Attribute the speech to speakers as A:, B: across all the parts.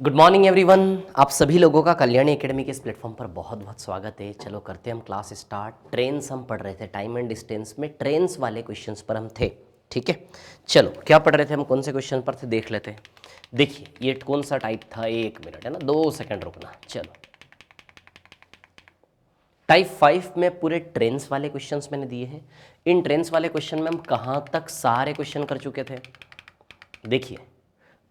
A: Good morning everyone. आप सभी लोगों का कल्याणी एकेडमी के इस प्लेटफॉर्म पर बहुत बहुत स्वागत है। चलो करते हैं हम क्लास स्टार्ट। ट्रेन्स हम पढ़ रहे थे, टाइम एंड डिस्टेंस में ट्रेन्स वाले क्वेश्चंस पर हम थे। ठीक है, चलो क्या पढ़ रहे थे हम, कौन से क्वेश्चन पर थे देख लेते हैं। देखिए ये कौन सा टाइप था, 1 मिनट है ना, 2 सेकंड रुकना। चलो टाइप 5 में पूरे ट्रेन्स वाले क्वेश्चंस मैंने दिए हैं। इन ट्रेन्स वाले क्वेश्चन में हम कहाँ तक सारे क्वेश्चन कर चुके थे, देखिए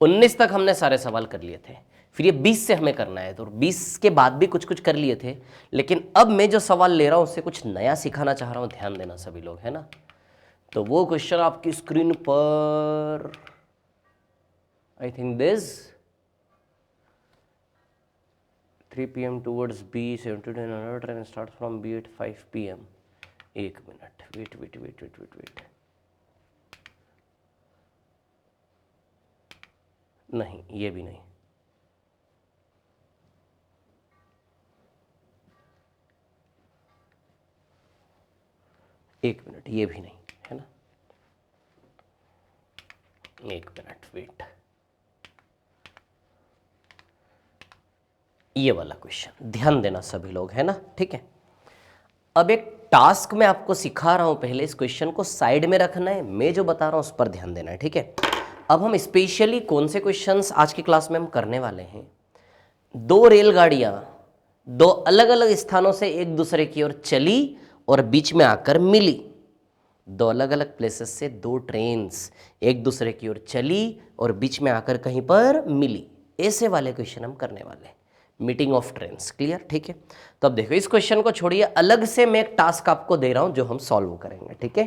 A: 19 तक हमने सारे सवाल कर लिए थे। फिर ये 20 से हमें करना है, तो 20 के बाद भी कुछ कुछ कर लिए थे। लेकिन अब मैं जो सवाल ले रहा हूं उससे कुछ नया सिखाना चाह रहा हूं, ध्यान देना सभी लोग, है ना। तो वो क्वेश्चन आपकी स्क्रीन पर, I think this 3 PM towards B 72 train start from B at 5 PM। 1 minute, wait. नहीं, ये भी नहीं। एक मिनट, ये भी नहीं, है ना। 1 मिनट वेट। ये वाला क्वेश्चन ध्यान देना सभी लोग, है ना। ठीक है, अब एक टास्क मैं आपको सिखा रहा हूं, पहले इस क्वेश्चन को साइड में रखना है, मैं जो बता रहा हूं उस पर ध्यान देना है। ठीक है, अब हम स्पेशली कौन से क्वेश्चंस आज की क्लास में हम करने वाले हैं। 2 रेलगाड़ियां 2 अलग अलग स्थानों से एक दूसरे की ओर चली और बीच में आकर मिली। 2 अलग अलग प्लेसेस से 2 ट्रेन्स एक दूसरे की ओर चली और बीच में आकर कहीं पर मिली। ऐसे वाले क्वेश्चन हम करने वाले हैं, मीटिंग ऑफ ट्रेन्स। क्लियर, ठीक है। तो अब देखो इस क्वेश्चन को छोड़िए, अलग से मैं एक टास्क आपको दे रहा हूं जो हम सॉल्व करेंगे। ठीक है,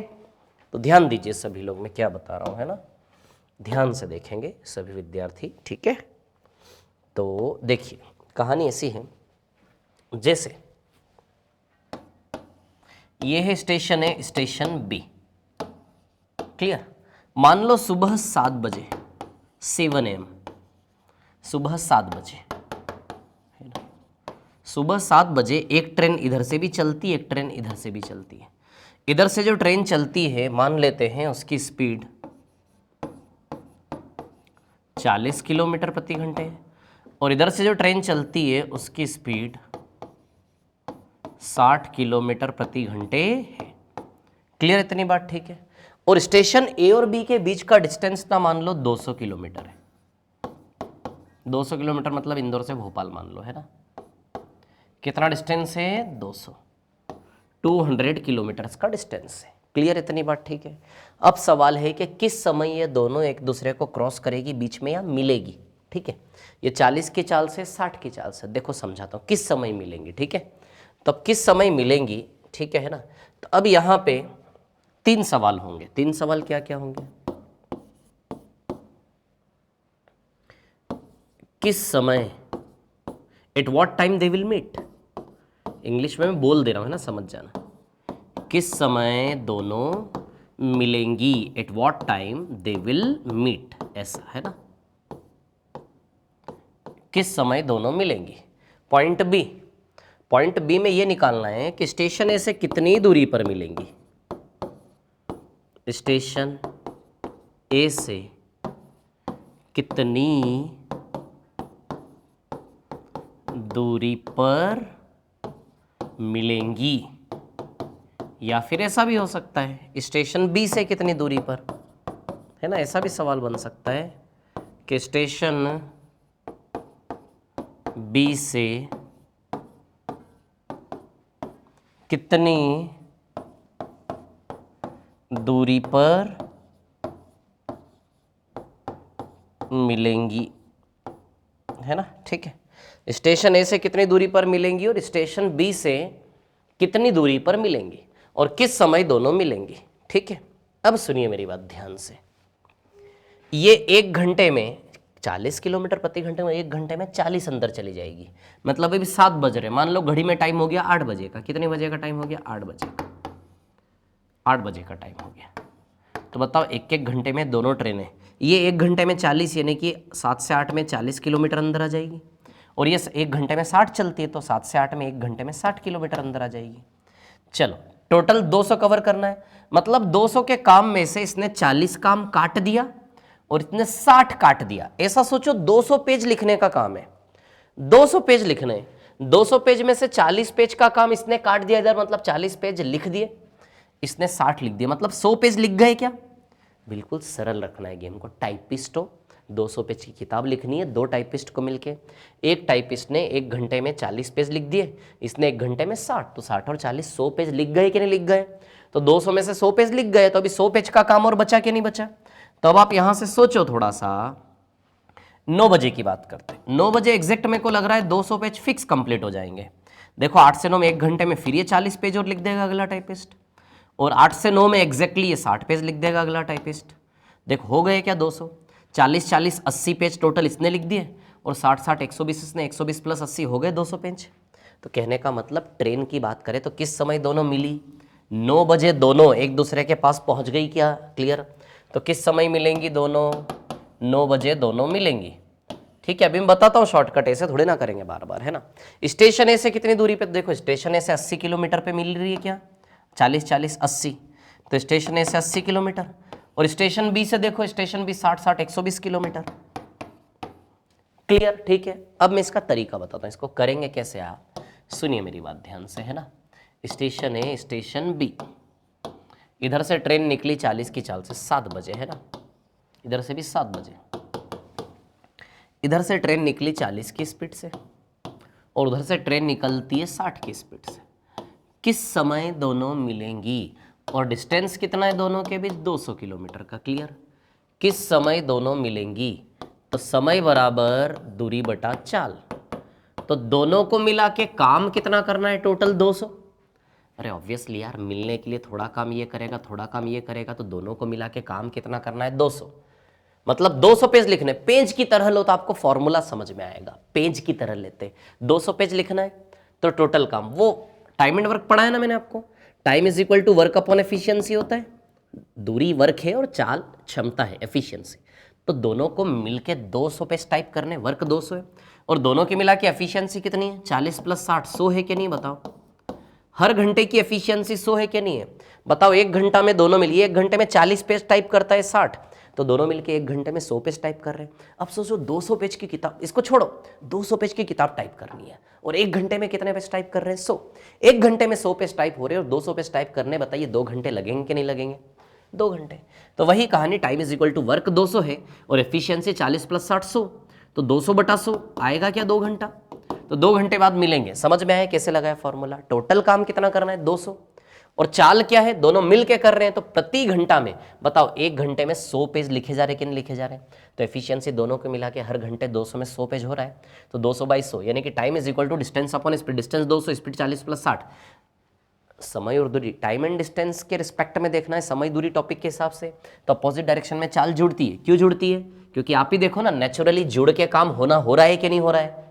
A: तो ध्यान दीजिए सभी लोग, मैं क्या बता रहा हूं, है ना, ध्यान से देखेंगे सभी विद्यार्थी। ठीक है, तो देखिए कहानी ऐसी है, जैसे ये है स्टेशन, है स्टेशन बी। क्लियर, मान लो सुबह 7 बजे 7 AM, सुबह 7 बजे, सुबह 7 बजे एक ट्रेन इधर से भी चलती है, एक ट्रेन इधर से भी चलती है। इधर से जो ट्रेन चलती है मान लेते हैं उसकी स्पीड 40 किलोमीटर प्रति घंटे है, और इधर से जो ट्रेन चलती है उसकी स्पीड 60 किलोमीटर प्रति घंटे है। क्लियर, इतनी बात ठीक है। और स्टेशन ए और बी के बीच का डिस्टेंस ना मान लो 200 किलोमीटर है। 200 किलोमीटर मतलब इंदौर से भोपाल मान लो, है ना। कितना डिस्टेंस है, 200 किलोमीटर का डिस्टेंस है। क्लियर, इतनी बात ठीक है। अब सवाल है कि किस समय ये दोनों एक दूसरे को क्रॉस करेगी बीच में या मिलेगी। ठीक है, ये 40 की चाल से 60 की चाल से, देखो समझाता हूँ किस समय मिलेंगी। ठीक है, तो अब किस समय मिलेंगी, ठीक है ना। तो अब यहाँ पे 3 सवाल होंगे। 3 सवाल क्या क्या होंगे, किस समय, at what time they will meet. English में मैं बोल दे रहा हूँ, है ना, समझ जाना। किस समय दोनों मिलेंगी, at what time they will meet, ऐसा है ना। किस समय दोनों मिलेंगी। पॉइंट बी में ये निकालना है कि स्टेशन ए से कितनी दूरी पर मिलेंगी। स्टेशन ए से कितनी दूरी पर मिलेंगी, या फिर ऐसा भी हो सकता है स्टेशन बी से कितनी दूरी पर, है ना। ऐसा भी सवाल बन सकता है कि स्टेशन बी से कितनी दूरी पर मिलेंगी, है ना। ठीक है, स्टेशन ए से कितनी दूरी पर मिलेंगी और स्टेशन बी से कितनी दूरी पर मिलेंगी और किस समय दोनों मिलेंगी। ठीक है, अब सुनिए मेरी बात ध्यान से। ये 1 घंटे में 40 किलोमीटर प्रति घंटे में 1 घंटे में 40 अंदर चली जाएगी। मतलब अभी 7 बज रहे, मान लो घड़ी में टाइम हो गया 8 बजे का। कितने बजे का टाइम हो गया, 8 बजे का। 8 बजे का टाइम हो गया, तो बताओ 1-1 घंटे में दोनों ट्रेनें, ये 1 घंटे में 40 यानी कि 7 से 8 में 40 किलोमीटर अंदर आ जाएगी, और ये 1 घंटे में 60 चलती है, तो 7 से 8 में 1 घंटे में 60 किलोमीटर अंदर आ जाएगी। चलो टोटल 200 कवर करना है, मतलब 200 के काम में से इसने 40 काम काट दिया और इतने 60 काट दिया। ऐसा सोचो 200 पेज लिखने का काम है, 200 पेज लिखने हैं, 200 पेज में से 40 पेज का काम इसने काट दिया इधर, मतलब 40 पेज लिख दिए, इसने 60 लिख दिया, मतलब 100 पेज लिख गए क्या? बिल्कुल सरल रखना है गेम को। टाइपिस्ट हो, 200 पेज की किताब लिखनी है, 2 टाइपिस्ट को मिलके। एक टाइपिस्ट ने 1 घंटे में 40 पेज लिख दिए, इसने 1 घंटे में 60, तो 60 और 40 100 पेज लिख गए कि नहीं लिख गए? तो 200 में से 100 पेज लिख गए, तो अभी 100 पेज का काम और बचा कि नहीं बचा? तो अब आप यहां से सोचो थोड़ा सा। 9 बजे की बात करते हैं, 9 बजे एग्जैक्ट मेरे को लग रहा है 200 पेज फिक्स कंप्लीट हो जाएंगे। देखो 8 से 9 में 1 घंटे में फिर ये 40 पेज और लिख देगा अगला टाइपिस्ट, और 8 से 9 में एग्जैक्टली ये 60 पेज लिख देगा अगला टाइपिस्ट। देखो हो गए क्या 200, 40 40 80 पेज टोटल इसने लिख दिए, और 60 60 120 इसने, 120 प्लस 80 हो गए 200 पेज। तो कहने का मतलब ट्रेन की बात करें तो किस समय दोनों मिली? 9 बजे दोनों एक दूसरे के पास पहुंच गई क्या? क्लियर। तो किस समय मिलेंगी दोनों? 9 बजे दोनों मिलेंगी। ठीक है, अभी मैं बताता हूँ शॉर्टकट, ऐसे थोड़े ना करेंगे बार बार, है ना। स्टेशन ए से कितनी दूरी पे? देखो स्टेशन ए से 80 किलोमीटर पे मिल रही है क्या? 40 40 80, तो स्टेशन ए से 80 किलोमीटर, और स्टेशन बी से देखो, स्टेशन बी 60 60 120 किलोमीटर। क्लियर, ठीक है। अब मैं इसका तरीका बताता हूँ, इसको करेंगे कैसे आप, सुनिए मेरी बात ध्यान से, है ना। स्टेशन ए, स्टेशन बी, इधर से ट्रेन निकली 40 की चाल से 7 बजे, है ना, इधर से भी 7 बजे, इधर से ट्रेन निकली 40 की स्पीड से, और उधर से ट्रेन निकलती है 60 की स्पीड से। किस समय दोनों मिलेंगी? और डिस्टेंस कितना है दोनों के बीच? 200 किलोमीटर का। क्लियर। किस समय दोनों मिलेंगी? तो समय बराबर दूरी बटा चाल। तो दोनों को मिला के काम कितना करना है? टोटल 200। अरे ऑब्वियसली यार, मिलने के लिए थोड़ा काम ये करेगा, थोड़ा काम ये करेगा, तो दोनों को मिला के काम कितना करना है? 200। मतलब 200 पेज लिखने, पेज की तरह लो तो आपको फॉर्मूला समझ में आएगा। पेज की तरह लेते 200 पेज लिखना है तो टोटल काम, वो टाइम एंड वर्क पढ़ाया ना मैंने आपको, time is equal to work upon efficiency होता है। दूरी वर्क है और चाल क्षमता है, एफिशिएंसी। तो दोनों को मिलके 200 पेज टाइप करने, वर्क 200 है, और दोनों की मिला के एफिशिएंसी कितनी है? 40 प्लस 60 100 है कि नहीं? बताओ। हर घंटे की एफिशिएंसी 100 है कि नहीं है? बताओ। 1 घंटा में दोनों मिलिए, 1 घंटे में 40 पेज टाइप करता है 60, तो दोनों मिलके 1 घंटे में 100 पेज टाइप कर रहे हैं। अब सोचो 200 पेज की किताब, इसको छोड़ो, 200 पेज की किताब टाइप करनी है, और 1 घंटे में कितने पेज टाइप कर रहे हैं? 100। 1 घंटे में 100 पेज टाइप हो रहे हैं और 200 पेज टाइप करने, बताइए 2 घंटे लगेंगे कि नहीं लगेंगे? 2 घंटे। तो वही कहानी, time is equal to work 200 है और एफिशिएंसी 40 प्लस 60 100, तो 200 बटा 100 आएगा क्या? 2 घंटा। तो 2 घंटे बाद मिलेंगे। समझ में आया कैसे लगाया फॉर्मूला? टोटल काम कितना करना है? 200, और चाल क्या है? दोनों मिलके कर रहे हैं, तो प्रति घंटा में बताओ 1 घंटे में 100 पेज लिखे जा रहे कि नहीं लिखे जा रहे? तो एफिशिएंसी दोनों को मिला के हर घंटे 200 में 100 पेज हो रहा है, तो 200 बाई 100, यानी कि time is equal to distance upon speed. Distance 200, speed 40 plus 60। समय और दूरी, टाइम एंड डिस्टेंस के रिस्पेक्ट में देखना है, समय दूरी टॉपिक के हिसाब से, तो अपोजिट डायरेक्शन में चाल जुड़ती है। क्यों जुड़ती है? क्योंकि आप ही देखो ना, नेचुरली जुड़ के काम हो रहा है कि नहीं हो रहा है,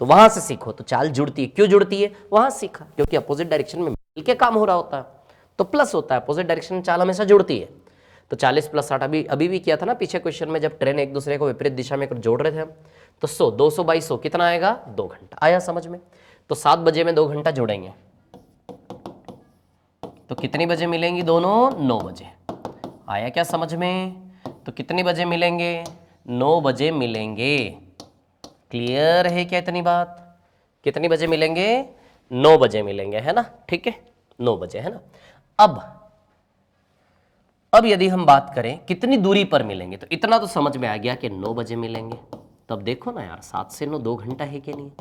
A: तो वहां से सीखो। तो चाल जुड़ती है, क्यों जुड़ती है? वहां सीखा, क्योंकि अपोजिट डायरेक्शन में मिलके काम हो रहा होता है तो प्लस होता है। अपोजिट डायरेक्शन में चाल हमेशा जुड़ती है। तो 40 प्लस 60 अभी भी किया था ना पीछे क्वेश्चन में, जब ट्रेन एक दूसरे को विपरीत दिशा में जोड़ रहे थे हम, तो 100, 200 बाई 100 कितना आएगा? 2 घंटा। आया समझ में? तो 7 बजे में 2 घंटा जोड़ेंगे, तो कितनी बजे मिलेंगी दोनों? 9 बजे। आया क्या समझ में? तो कितनी बजे मिलेंगे? 9 बजे मिलेंगे। क्लियर है क्या इतनी बात? कितनी बजे मिलेंगे? 9 बजे मिलेंगे, है ना। ठीक है, 9 बजे, है ना। अब यदि हम बात करें कितनी दूरी पर मिलेंगे, तो इतना तो समझ में आ गया कि 9 बजे मिलेंगे। तो अब देखो ना यार, 7 से 9 2 घंटा है कि नहीं?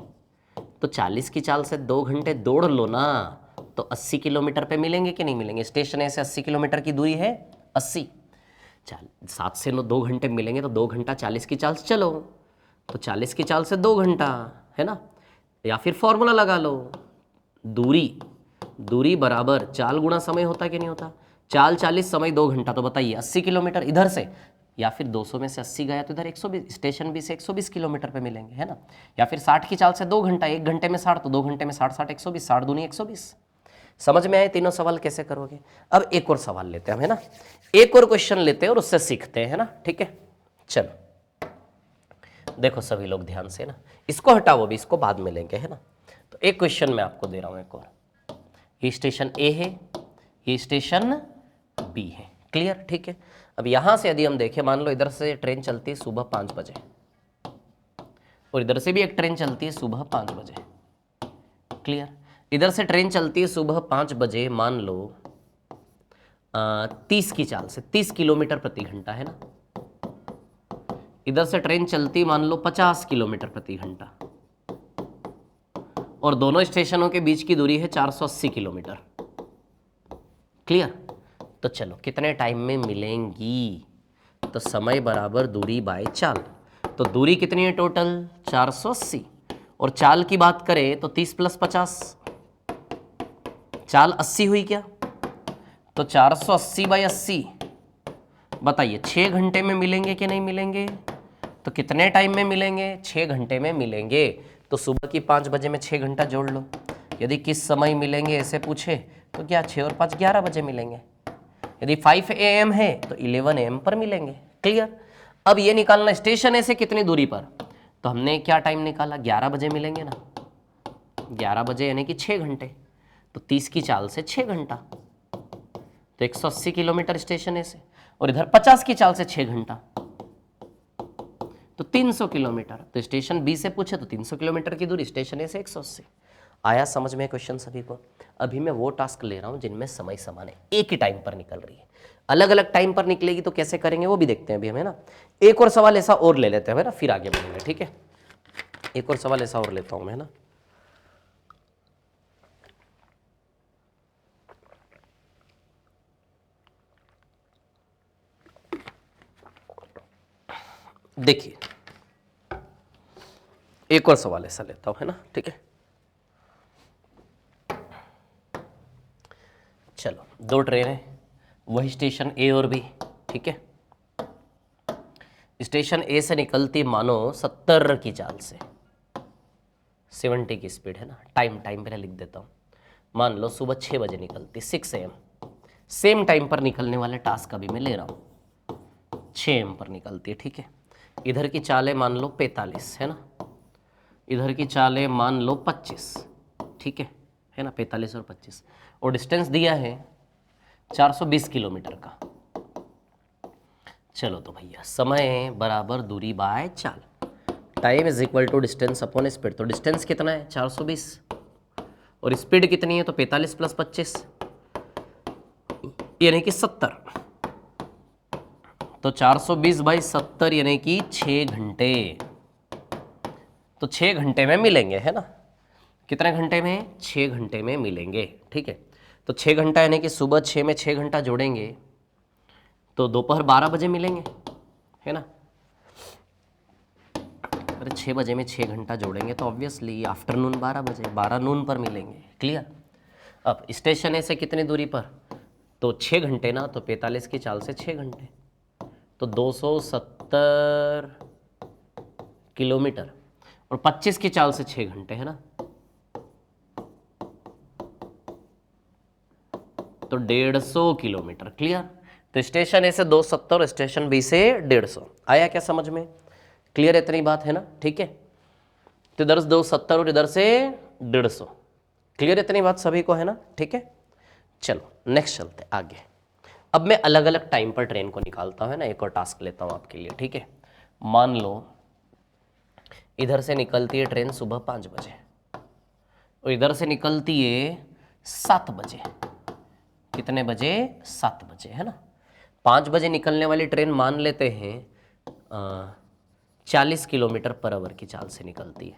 A: तो 40 की चाल से 2 घंटे दौड़ लो ना, तो 80 किलोमीटर पे मिलेंगे कि नहीं मिलेंगे? स्टेशन ए से 80 किलोमीटर की दूरी है, 80। 7 से 9 2 घंटे मिलेंगे, तो 2 घंटा 40 की चाल से चलो, तो 40 की चाल से 2 घंटा, है ना। या फिर फॉर्मूला लगा लो, दूरी बराबर चाल गुणा समय होता है कि नहीं होता? चाल 40, समय 2 घंटा, तो बताइए 80 किलोमीटर इधर से, या फिर 200 में से 80 गया तो इधर 120, स्टेशन बी से 120 किलोमीटर पे मिलेंगे, है ना। या फिर 60 की चाल से 2 घंटा, 1 घंटे में 60, तो 2 घंटे में 60 60 120, 60 दूनी 120। समझ में आए तीनों सवाल कैसे करोगे? अब एक और सवाल लेते हैं हम, है ना, एक और क्वेश्चन लेते हैं और उससे सीखते हैं, है ना। ठीक है, चलो देखो सभी लोग ध्यान से ना, इसको हटाओ अभी, इसको बाद में लेंगे, है ना। तो एक क्वेश्चन मैं आपको दे रहा हूं एक और। ये स्टेशन ए है, ये स्टेशन बी है। क्लियर, ठीक है। अब यहां से यदि हम देखें, मान लो इधर से ट्रेन चलती है सुबह 5 बजे और इधर से भी एक ट्रेन चलती है सुबह 5 बजे, क्लियर। इधर से ट्रेन चलती है सुबह 5 बजे, मान लो 30 की चाल से, 30 किलोमीटर प्रति घंटा, है ना। इधर से ट्रेन चलती मान लो 50 किलोमीटर प्रति घंटा और दोनों स्टेशनों के बीच की दूरी है 480 किलोमीटर, क्लियर। तो चलो कितने टाइम में मिलेंगी, तो समय बराबर दूरी बाय चाल। तो दूरी कितनी है टोटल 480 और चाल की बात करें तो 30 + 50, चाल 80 हुई क्या, तो 480/80, बताइए 6 घंटे में मिलेंगे कि नहीं मिलेंगे। तो कितने टाइम में मिलेंगे, 6 घंटे में मिलेंगे। तो सुबह की 5 बजे में 6 घंटा जोड़ लो। यदि किस समय मिलेंगे ऐसे पूछे तो क्या 6 और 5 11 बजे मिलेंगे। यदि 5 AM है तो 11 AM पर मिलेंगे, क्लियर। अब ये निकालना स्टेशन ए से कितनी दूरी पर, तो हमने क्या टाइम निकाला, 11 बजे मिलेंगे ना, 11 बजे यानी कि 6 घंटे। तो 30 की चाल से 6 घंटा, तो 180 किलोमीटर स्टेशन ए से, और इधर 50 की चाल से 6 घंटा तो 300 किलोमीटर। तो स्टेशन बी से पूछे तो 300 किलोमीटर की दूरी, स्टेशन ए से 180। आया समझ में क्वेश्चन सभी को। अभी मैं वो टास्क ले रहा हूं जिनमें समय समान है, एक ही टाइम पर निकल रही है। अलग अलग टाइम पर निकलेगी तो कैसे करेंगे वो भी देखते हैं अभी हमें ना। एक और सवाल ऐसा और ले लेते हैं ना, फिर आगे बढ़ेंगे, ठीक है। एक और सवाल ऐसा और लेता हूं मैं ना। देखिए एक और सवाल ऐसा लेता हूं, है ना, ठीक है। चलो 2 ट्रेन है, वही स्टेशन ए और बी, ठीक है। स्टेशन ए से निकलती मानो 70 की चाल से, 70 की स्पीड, है ना। टाइम पहले लिख देता हूं। मान लो सुबह 6 बजे निकलती, 6 AM। सेम टाइम पर निकलने वाले टास्क अभी मैं ले रहा हूं, 6 AM पर निकलती है, ठीक है। इधर की चालें मान लो 45, है ना। इधर की चालें मान लो 25, ठीक है ना, 45 और 25, और डिस्टेंस दिया है 420 किलोमीटर का। चलो तो भैया समय बराबर दूरी बाय चाल, time is equal to distance upon speed. तो डिस्टेंस कितना है 420 और स्पीड कितनी है, तो 45 + 25 यानी कि 70। तो 420/70 यानी कि 6 घंटे। तो 6 घंटे में मिलेंगे, है ना। कितने घंटे में, 6 घंटे में मिलेंगे, ठीक है। तो 6 घंटा यानी कि सुबह 6 में 6 घंटा जोड़ेंगे तो दोपहर 12 बजे मिलेंगे, है ना। अरे 6 बजे में 6 घंटा जोड़ेंगे तो ऑब्वियसली आफ्टरनून 12 बजे, 12 नून पर मिलेंगे, क्लियर। अब स्टेशन ए से कितनी दूरी पर, तो 6 घंटे ना, तो 45 की चाल से 6 घंटे, तो 270 किलोमीटर, और 25 की चाल से 6 घंटे, है ना। तो 150 किलोमीटर, क्लियर। तो स्टेशन ए से 270 और स्टेशन बी से 150। आया क्या समझ में, क्लियर, इतनी बात है ना, ठीक है। तो इधर से 270 और इधर से 150, क्लियर, इतनी बात सभी को है ना, ठीक है। चलो नेक्स्ट चलते आगे। अब मैं अलग अलग टाइम पर ट्रेन को निकालता हूं, है ना। एक और टास्क लेता हूं आपके लिए, ठीक है। मान लो इधर से निकलती है ट्रेन सुबह 5 बजे और इधर से निकलती है 7 बजे। कितने बजे, 7 बजे, है ना। 5 बजे निकलने वाली ट्रेन मान लेते हैं 40 किलोमीटर पर आवर की चाल से निकलती है,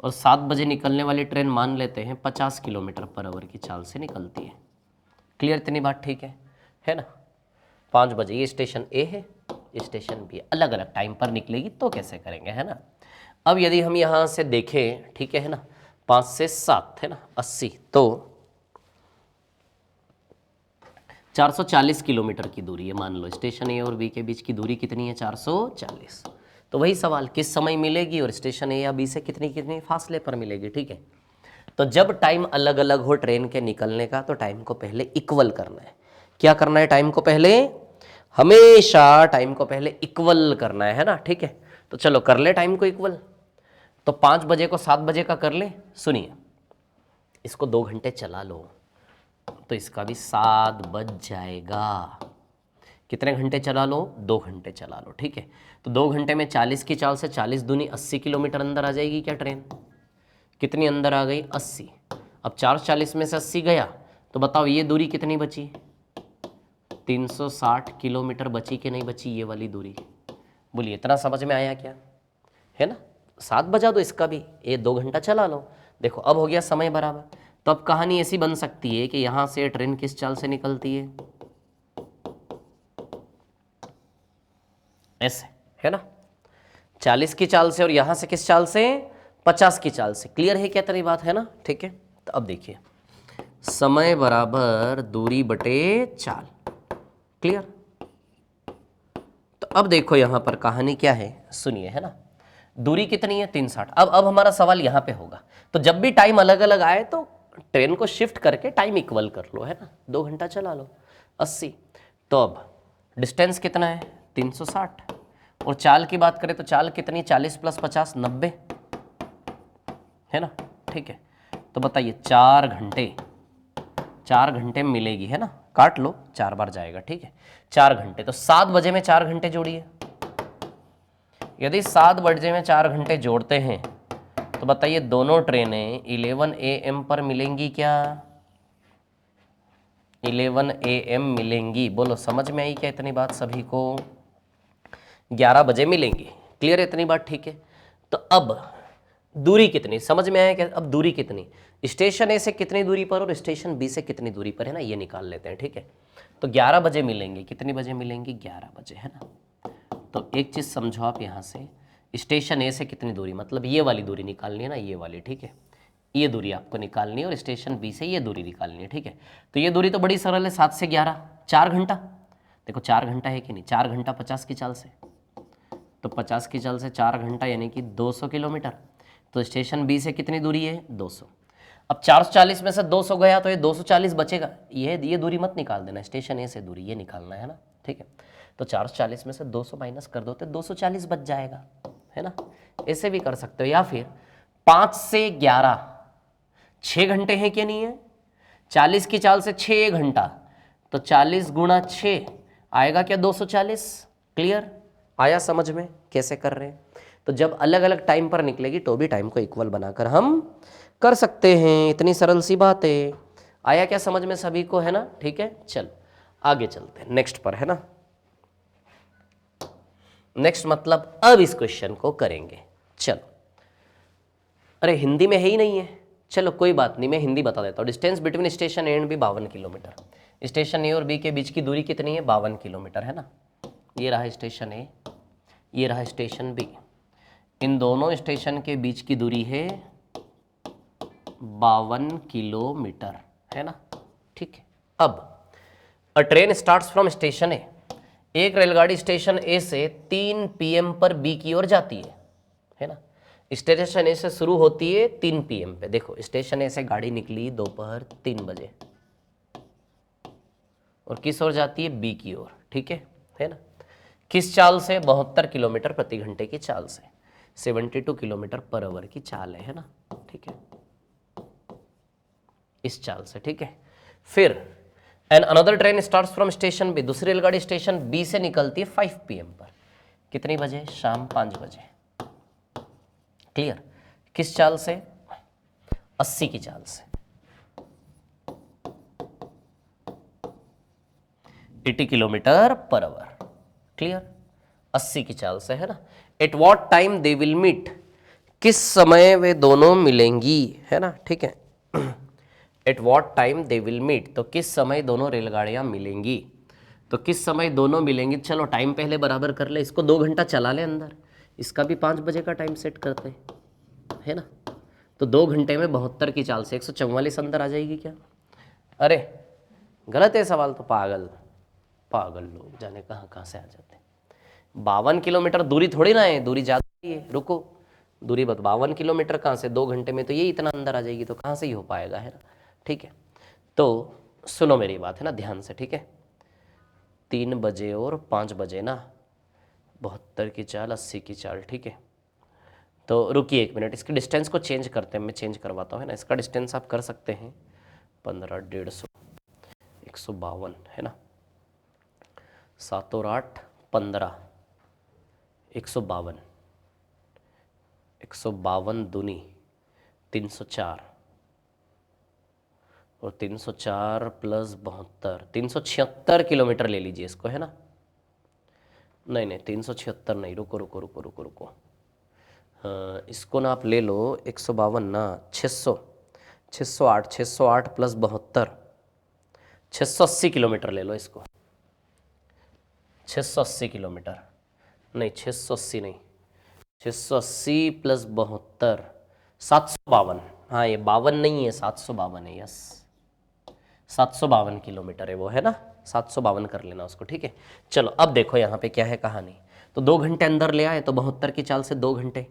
A: और 7 बजे निकलने वाली ट्रेन मान लेते हैं 50 किलोमीटर पर आवर की चाल से निकलती है, क्लियर, इतनी बात ठीक है ना। 5 बजे ये स्टेशन ए है, स्टेशन बी, अलग अलग टाइम पर निकलेगी तो कैसे करेंगे, है ना। अब यदि हम यहाँ से देखें, ठीक है ना, 5 से 7 है ना 80, तो 440 किलोमीटर की दूरी है। मान लो स्टेशन ए और बी के बीच की दूरी कितनी है, 440। तो वही सवाल, किस समय मिलेगी और स्टेशन ए या बी से कितनी कितनी फासले पर मिलेगी, ठीक है। तो जब टाइम अलग अलग हो ट्रेन के निकलने का तो टाइम को पहले इक्वल करना है। क्या करना है, टाइम को पहले, हमेशा टाइम को पहले इक्वल करना है ना, ठीक है। तो चलो कर ले टाइम को इक्वल। तो 5 बजे को 7 बजे का कर ले। सुनिए, इसको 2 घंटे चला लो तो इसका भी 7 बज जाएगा। कितने घंटे चला लो? 2 घंटे चला लो, ठीक है। तो 2 घंटे में 40 की चाल से 40 दूनी 80 किलोमीटर अंदर आ जाएगी क्या ट्रेन? कितनी अंदर आ गई? 80। अब 440 में से 80 गया तो बताओ ये दूरी कितनी बची? 360 किलोमीटर बची कि नहीं बची ये वाली दूरी? बोलिए, इतना समझ में आया क्या? है ना? 7 बजा दो इसका भी, ये 2 घंटा चला लो। देखो अब हो गया समय बराबर। तो अब कहानी ऐसी बन सकती है कि यहां से ट्रेन किस चाल से निकलती है? ऐसे, है ना? 40 की चाल से, और यहां से किस चाल से? 50 की चाल से। क्लियर है क्या तेरी बात? है ना? ठीक है। तो अब देखिए, समय बराबर दूरी बटे चाल। क्लियर? तो अब देखो यहां पर कहानी क्या है, सुनिए, है ना? दूरी कितनी है? 360। अब हमारा सवाल यहां पे होगा, तो जब भी टाइम अलग अलग आए तो ट्रेन को शिफ्ट करके टाइम इक्वल कर लो, है ना? 2 घंटा चला लो, 80। तो अब डिस्टेंस कितना है? 360। और चाल की बात करें तो चाल कितनी? 40 + 50 90, है ना? ठीक है। तो बताइए 4 घंटे, 4 घंटे में मिलेगी, है ना? काट लो, 4 बार जाएगा, ठीक है। 4 घंटे, तो 7 बजे में 4 घंटे जोड़िए। यदि 7 बजे में 4 घंटे जोड़ते हैं तो बताइए दोनों ट्रेनें 11 AM पर मिलेंगी क्या? 11 AM मिलेंगी। बोलो, समझ में आई क्या इतनी बात सभी को? 11 बजे मिलेंगी। क्लियर है इतनी बात? ठीक है। तो अब दूरी कितनी समझ में आया क्या? अब दूरी कितनी, स्टेशन ए से कितनी दूरी पर और स्टेशन बी से कितनी दूरी पर, है ना? ये निकाल लेते हैं, ठीक है। तो 11 बजे मिलेंगे। कितनी बजे मिलेंगी? 11 बजे, है ना? तो एक चीज़ समझो आप, यहाँ से स्टेशन ए से कितनी दूरी, मतलब ये वाली दूरी निकालनी है ना, ये वाली, ठीक है। ये दूरी आपको निकालनी है और स्टेशन बी से ये दूरी निकालनी है, ठीक है। तो ये दूरी तो बड़ी सरल है, 7 से 11, 4 घंटा। देखो 4 घंटा है कि नहीं? 4 घंटा 50 की चाल से, तो 50 की चाल से 4 घंटा यानी कि 200 किलोमीटर। तो स्टेशन बी से कितनी दूरी है? 200। अब 440 में से 200 गया तो ये 240 बचेगा। ये दूरी मत निकाल देना, स्टेशन ए से दूरी ये निकालना है ना, ठीक है। तो 440 में से 200 माइनस कर दो तो 240 बच जाएगा, है ना? ऐसे भी कर सकते हो, या फिर 5 से 11, 6 घंटे हैं कि नहीं है? 40 की चाल से 6 घंटा, तो 40 गुणा 6 आएगा क्या? 240। क्लियर? आया समझ में कैसे कर रहे हैं? तो जब अलग अलग टाइम पर निकलेगी तो भी टाइम को इक्वल बनाकर हम कर सकते हैं। इतनी सरल सी बात है। आया क्या समझ में सभी को? है ना? ठीक है। चल आगे चलते हैं नेक्स्ट पर, है ना? नेक्स्ट मतलब अब इस क्वेश्चन को करेंगे। चलो, अरे हिंदी में है ही नहीं है, चलो कोई बात नहीं, मैं हिंदी बता देता हूँ। Distance between station A and B 52 kilometre. Station A और बी के बीच की दूरी कितनी है? 52 किलोमीटर, है ना? ये रहा स्टेशन ए, ये रहा स्टेशन बी। इन दोनों स्टेशन के बीच की दूरी है 52 किलोमीटर, है ना? ठीक है। अब a train starts from station A, एक रेलगाड़ी स्टेशन ए से 3 PM पर बी की ओर जाती है ना? स्टेशन ए से शुरू होती है 3 PM पे। देखो स्टेशन ए से गाड़ी निकली दोपहर 3 बजे और किस ओर जाती है? बी की ओर, ठीक है ना? किस चाल से? 72 किलोमीटर प्रति घंटे की चाल से, 72 किलोमीटर पर आवर की चाल है ना? ठीक है, इस चाल से, ठीक है। फिर and another train starts from station B, दूसरी रेलगाड़ी स्टेशन बी से निकलती है 5 PM पर। कितनी बजे? शाम 5 बजे। क्लियर? किस चाल से? 80 की चाल से, 80 किलोमीटर पर आवर। क्लियर? 80 की चाल से, है ना? At what time they will meet, किस समय वे दोनों मिलेंगी, है ना? ठीक है। At what time they will meet, तो किस समय दोनों रेलगाड़ियां मिलेंगी, तो किस समय दोनों मिलेंगी। चलो टाइम पहले बराबर कर ले, इसको 2 घंटा चला ले अंदर, इसका भी 5 बजे का टाइम सेट करते हैं, है ना? तो 2 घंटे में 72 की चाल से 144 अंदर आ जाएगी क्या? अरे गलत है सवाल, तो पागल पागल लोग जाने कहाँ कहाँ से आ जाते हैं। 52 किलोमीटर दूरी थोड़ी ना है, दूरी ज़्यादा ही है। रुको, दूरी 52 किलोमीटर कहाँ से? 2 घंटे में तो ये इतना अंदर आ जाएगी, तो कहाँ से ही हो पाएगा, है ना? ठीक है। तो सुनो मेरी बात, है ना, ध्यान से, ठीक है। 3 बजे और 5 बजे ना, 72 की चाल, 80 की चाल, ठीक है। तो रुकिए 1 मिनट, इसकी डिस्टेंस को चेंज करते हैं, मैं चेंज करवाता हूँ, है ना? इसका डिस्टेंस आप कर सकते हैं 15 150 152 है ना, 7 और 8 15, 152, 152 दूनी 304 और 304 प्लस 72, 376 किलोमीटर ले लीजिए इसको, है ना। नहीं नहीं 376 नहीं, रुको रुको रुको रुको रुको, हाँ इसको ना आप ले लो 152 ना, 600, 608, 608 प्लस 72, 680 किलोमीटर ले लो इसको, 680 किलोमीटर, नहीं 680 नहीं, 680 प्लस 72, 752, हाँ ये 52 नहीं है, 752 है, यस 752 किलोमीटर है वो, है ना, 752 कर लेना उसको, ठीक है। चलो अब देखो यहाँ पे क्या है कहानी, तो 2 घंटे अंदर ले आए तो 72 की चाल से 2 घंटे,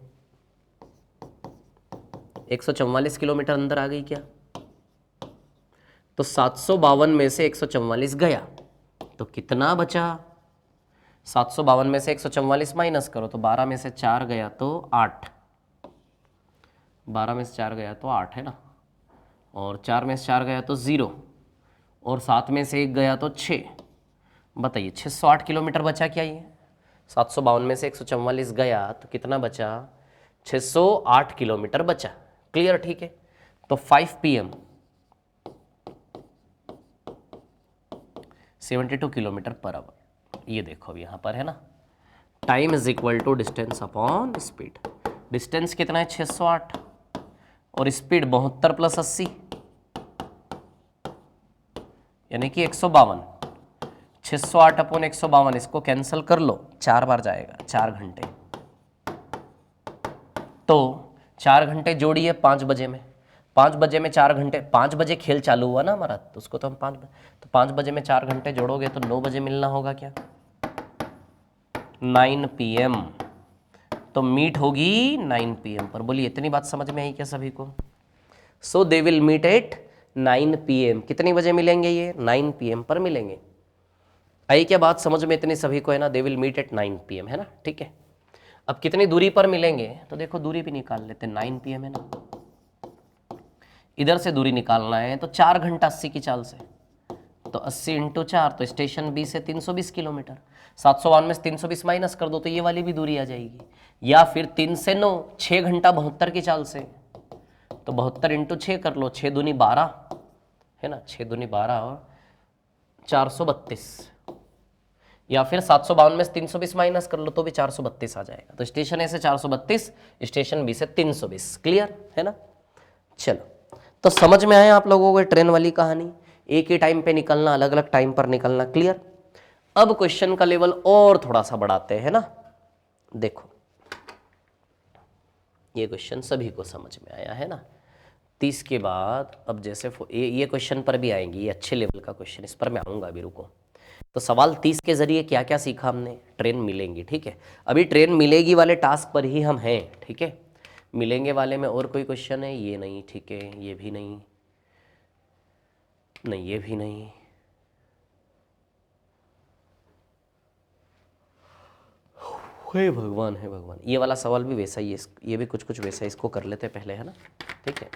A: 144 किलोमीटर अंदर आ गई क्या, तो 752 में से 144 गया तो कितना बचा, 752 में से 144 माइनस करो तो 12 में से 4 गया तो 8, 12 में से 4 गया तो 8 है ना, और 4 में से 4 गया तो 0, और 7 में से 1 गया तो 6, बताइए 608 किलोमीटर बचा क्या ये, 752 में से 144 गया तो कितना बचा, 608 किलोमीटर बचा, क्लियर, ठीक है। तो 5 PM 72 किलोमीटर पर आवर, ये देखो अब यहाँ पर है ना, time is equal to distance upon speed, distance कितना है 608 और स्पीड 72 प्लस 80 यानी कि 152, 608 अपॉन 152, इसको कैंसिल कर लो, 4 बार जाएगा, 4 घंटे, तो 4 घंटे जोड़िए 5 बजे में, 5 बजे में 4 घंटे, 5 बजे खेल चालू हुआ ना हमारा, तो उसको तो हम 5 तो 5 बजे में 4 घंटे जोड़ोगे तो 9 बजे मिलना होगा क्या, 9 PM, तो मीट होगी 9 PM पर, बोलिए इतनी बात समझ में आई क्या सभी को। So they will meet at 9 PM, कितने बजे मिलेंगे ये, 9 PM पर मिलेंगे, आई क्या बात समझ में इतनी सभी को, है ना, they will meet at 9 PM, है ना, ठीक है। अब कितनी दूरी पर मिलेंगे, तो देखो दूरी भी निकाल लेते हैं, 9 PM है ना, इधर से दूरी निकालना है तो 4 घंटा 80 की चाल से, तो 80 × 4, तो स्टेशन B से 320 किलोमीटर, 752 में से 320 माइनस कर दो तो ये वाली भी दूरी आ जाएगी, या फिर 3 से 9, 6 घंटा 72 की चाल से, तो 72 × 6 कर लो, 6 दूनी 12 है ना, 6 दूनी 12 और 432, या फिर 752 में से 320 माइनस कर लो तो भी 432 आ जाएगा, तो स्टेशन ए से 432, स्टेशन बी से 320, क्लियर है ना। चलो तो समझ में आया आप लोगों को ट्रेन वाली कहानी, एक ही टाइम पे निकलना, अलग अलग टाइम पर निकलना, क्लियर। अब क्वेश्चन का लेवल और थोड़ा सा बढ़ाते हैं ना, देखो ये क्वेश्चन सभी को समझ में आया है ना, 30 के बाद अब जैसे ये क्वेश्चन पर भी आएंगी, ये अच्छे लेवल का क्वेश्चन, इस पर मैं आऊँगा अभी, रुको। तो सवाल 30 के जरिए क्या क्या सीखा हमने, ट्रेन मिलेंगी, ठीक है, अभी ट्रेन मिलेगी वाले टास्क पर ही हम हैं, ठीक है। मिलेंगे वाले में और कोई क्वेश्चन है, ये नहीं, ठीक है, ये भी नहीं, नहीं ये भी नहीं, हे भगवान हे भगवान, ये वाला सवाल भी वैसा ही है, ये भी कुछ कुछ वैसा, इसको कर लेते पहले, है ना, ठीक है।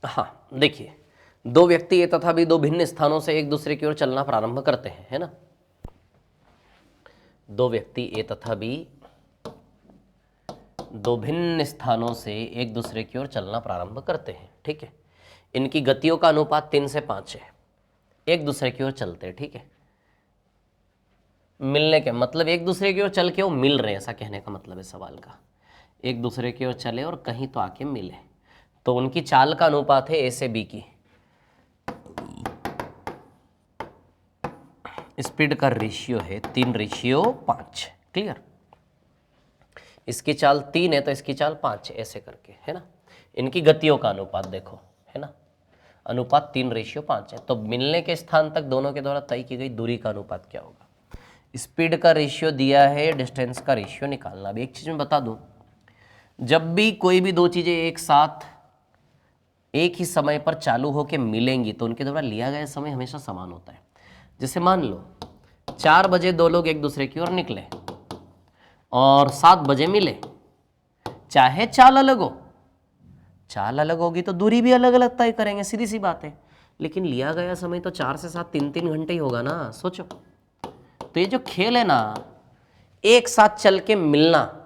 A: हाँ देखिए, दो व्यक्ति ए तथा बी दो भिन्न स्थानों से एक दूसरे की ओर चलना प्रारंभ करते हैं, है ना, दो व्यक्ति ए तथा बी दो भिन्न स्थानों से एक दूसरे की ओर चलना प्रारंभ करते हैं, ठीक है। इनकी गतियों का अनुपात 3 से 5 है, एक दूसरे की ओर चलते हैं, ठीक है। मिलने के मतलब एक दूसरे की ओर चल के वो मिल रहे हैं, ऐसा कहने का मतलब है सवाल का, एक दूसरे की ओर चले और कहीं तो आके मिले, तो उनकी चाल का अनुपात है ए से बी की, स्पीड का रेशियो है 3:5, क्लियर। इसकी चाल 3 है तो इसकी चाल 5 है, ऐसे करके, है ना। इनकी गतियों का अनुपात देखो, है ना, अनुपात 3:5 है, तो मिलने के स्थान तक दोनों के द्वारा तय की गई दूरी का अनुपात क्या होगा। स्पीड का रेशियो दिया है, डिस्टेंस का रेशियो निकालना। अब एक चीज मैं बता दूं, जब भी कोई भी दो चीजें एक साथ एक ही समय पर चालू होकर मिलेंगी तो उनके द्वारा लिया गया समय हमेशा समान होता है। जैसे मान लो 4 बजे दो लोग एक दूसरे की ओर निकले और 7 बजे मिले, चाहे चाल अलग हो, चाल अलग होगी तो दूरी भी अलग अलग तय करेंगे, सीधी सी बात है, लेकिन लिया गया समय तो 4 से 7 3-3 घंटे ही होगा ना। सोचो, तो ये जो खेल है ना, एक साथ चल के मिलना,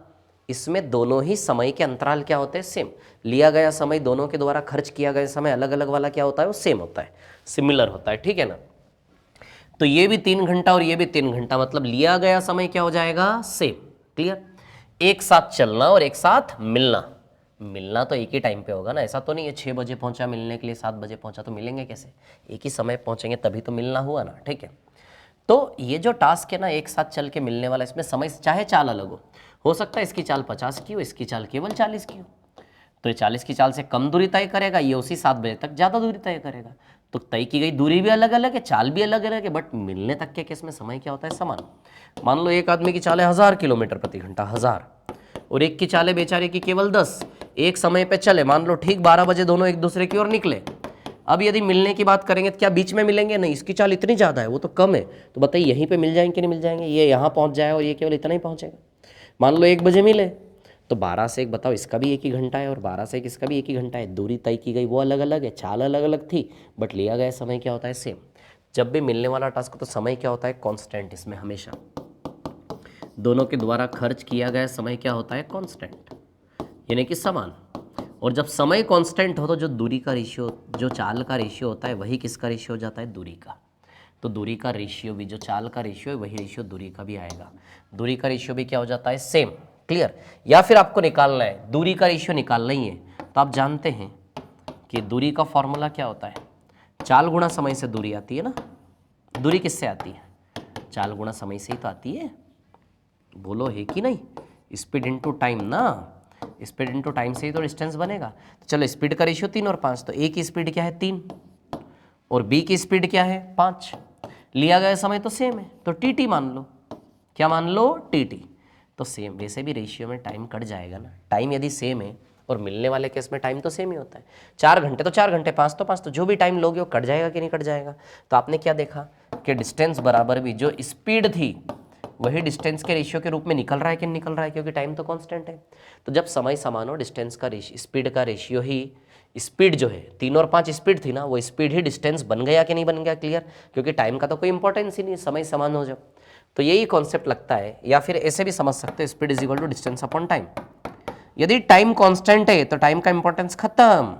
A: इसमें दोनों ही समय के अंतराल क्या होते हैं, सेम। लिया गया समय, दोनों के द्वारा खर्च किया गया समय अलग अलग वाला क्या होता है, वो सेम होता है, सिमिलर होता है, ठीक है ना। तो ये भी 3 घंटा और ये भी 3 घंटा, मतलब लिया गया समय क्या हो जाएगा, सेम। क्लियर। एक साथ चलना और एक साथ मिलना, मिलना तो एक ही टाइम पे होगा ना, ऐसा तो नहीं है 6 बजे पहुंचा मिलने के लिए 7 बजे पहुंचा, तो मिलेंगे कैसे, एक ही समय पहुंचेंगे तभी तो मिलना हुआ ना, ठीक है। तो ये जो टास्क है ना, एक साथ चल के मिलने वाला, इसमें समय चाहे चाल अलग हो सकता है इसकी चाल 50 की हो, इसकी चाल केवल 40 की हो, तो ये 40 की चाल से कम दूरी तय करेगा, ये उसी 7 बजे तक ज़्यादा दूरी तय करेगा। तो तय की गई दूरी भी अलग अलग है, चाल भी अलग अलग है, बट मिलने तक के केस में समय क्या होता है, समान। मान लो एक आदमी की चाल है 1000 किलोमीटर प्रति घंटा, 1000, और एक की चाल है बेचारे की केवल 10। एक समय पे चले, मान लो ठीक 12 बजे दोनों एक दूसरे की ओर निकले। अब यदि मिलने की बात करेंगे तो क्या बीच में मिलेंगे, नहीं, इसकी चाल इतनी ज़्यादा है, वो तो कम है, तो बताइए यहीं पे मिल जाएंगे कि नहीं मिल जाएंगे, ये यहाँ पहुँच जाए और ये केवल इतना ही पहुँचेगा। मान लो 1 बजे मिले, तो 12 से 1 बताओ, इसका भी 1 ही घंटा है और 12 से 1 इसका भी 1 ही घंटा है, दूरी तय की गई वो अलग अलग है, चाल अलग अलग थी, बट लिया गया समय क्या होता है, सेम। जब भी मिलने वाला टास्क तो समय क्या होता है, कांस्टेंट, इसमें हमेशा दोनों के द्वारा खर्च किया गया समय क्या होता है, कांस्टेंट, यानी कि समान। और जब समय कांस्टेंट हो तो जो दूरी का रेशियो, जो चाल का रेशियो होता है, वही किसका रेशियो हो जाता है, दूरी का। तो दूरी का रेशियो भी, जो चाल का रेशियो है वही रेशियो दूरी का भी आएगा, दूरी का रेशियो भी क्या हो जाता है, सेम। क्लियर। या फिर आपको निकालना है, दूरी का रेशियो निकालना ही है, तो आप जानते हैं कि दूरी का फॉर्मूला क्या होता है, चाल गुणा समय से दूरी आती है ना। दूरी किससे आती है, चाल गुणा समय से ही तो आती है, बोलो है कि नहीं, स्पीड इनटू टाइम ना, स्पीड इनटू टाइम से ही तो डिस्टेंस बनेगा। तो चलो स्पीड का रेशियो 3 और 5, तो ए की स्पीड क्या है 3 और बी की स्पीड क्या है 5, लिया गया समय तो सेम है, तो टी मान लो, क्या मान लो, टी। तो सेम, वैसे भी रेशियो में टाइम कट जाएगा ना, टाइम यदि सेम है और मिलने वाले केस में टाइम तो सेम ही होता है, 4 घंटे तो 4 घंटे, 5 तो 5, तो जो भी टाइम लोगे वो कट जाएगा कि नहीं कट जाएगा। तो आपने क्या देखा कि डिस्टेंस बराबर भी जो स्पीड थी वही डिस्टेंस के रेशियो के रूप में निकल रहा है कि नहीं निकल रहा है, क्योंकि टाइम तो कांस्टेंट है। तो जब समय समान हो, डिस्टेंस का स्पीड का रेशियो ही, स्पीड जो है 3 और 5 स्पीड थी ना, वो स्पीड ही डिस्टेंस बन गया कि नहीं बन गया, क्लियर, क्योंकि टाइम का तो कोई इंपॉर्टेंस ही नहीं, समय समान हो जब। तो यही कॉन्सेप्ट लगता है, या फिर ऐसे भी समझ सकते हैं, speed is equal to distance upon time. यदि टाइम कांस्टेंट है तो टाइम का इंपॉर्टेंस खत्म,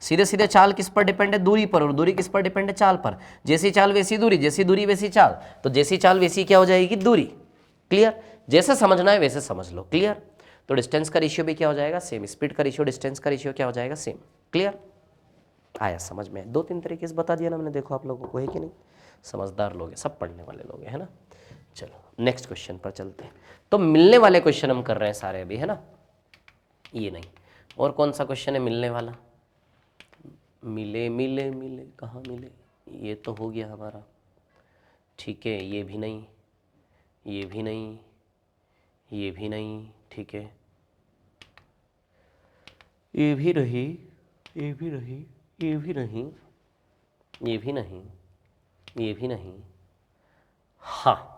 A: सीधे सीधे चाल किस पर डिपेंड है, दूरी पर, और दूरी किस पर डिपेंड है, चाल पर। जैसी चाल वैसी दूरी, जैसी दूरी वैसी चाल, तो जैसी चाल वैसी क्या हो जाएगी, दूरी। क्लियर, जैसे समझना है वैसे समझ लो, क्लियर। तो डिस्टेंस का रेशियो भी क्या हो जाएगा, सेम, स्पीड का रेशियो डिस्टेंस का रेशियो क्या हो जाएगा, सेम। क्लियर, आया समझ में, 2-3 तरीके से बता दिया ना मैंने, देखो आप लोगों को है कि नहीं, समझदार लोग हैं, सब पढ़ने वाले लोग हैं, है ना। चलो नेक्स्ट क्वेश्चन पर चलते हैं। तो मिलने वाले क्वेश्चन हम कर रहे हैं सारे अभी, है ना, ये नहीं। और कौन सा क्वेश्चन है मिलने वाला, मिले मिले मिले, कहाँ मिले, ये तो हो गया हमारा, ठीक है, ये भी नहीं, ये भी नहीं, ये भी नहीं, ठीक है, ये भी रही, ये भी रही, ये भी नहीं, ये भी नहीं, ये भी नहीं, हाँ,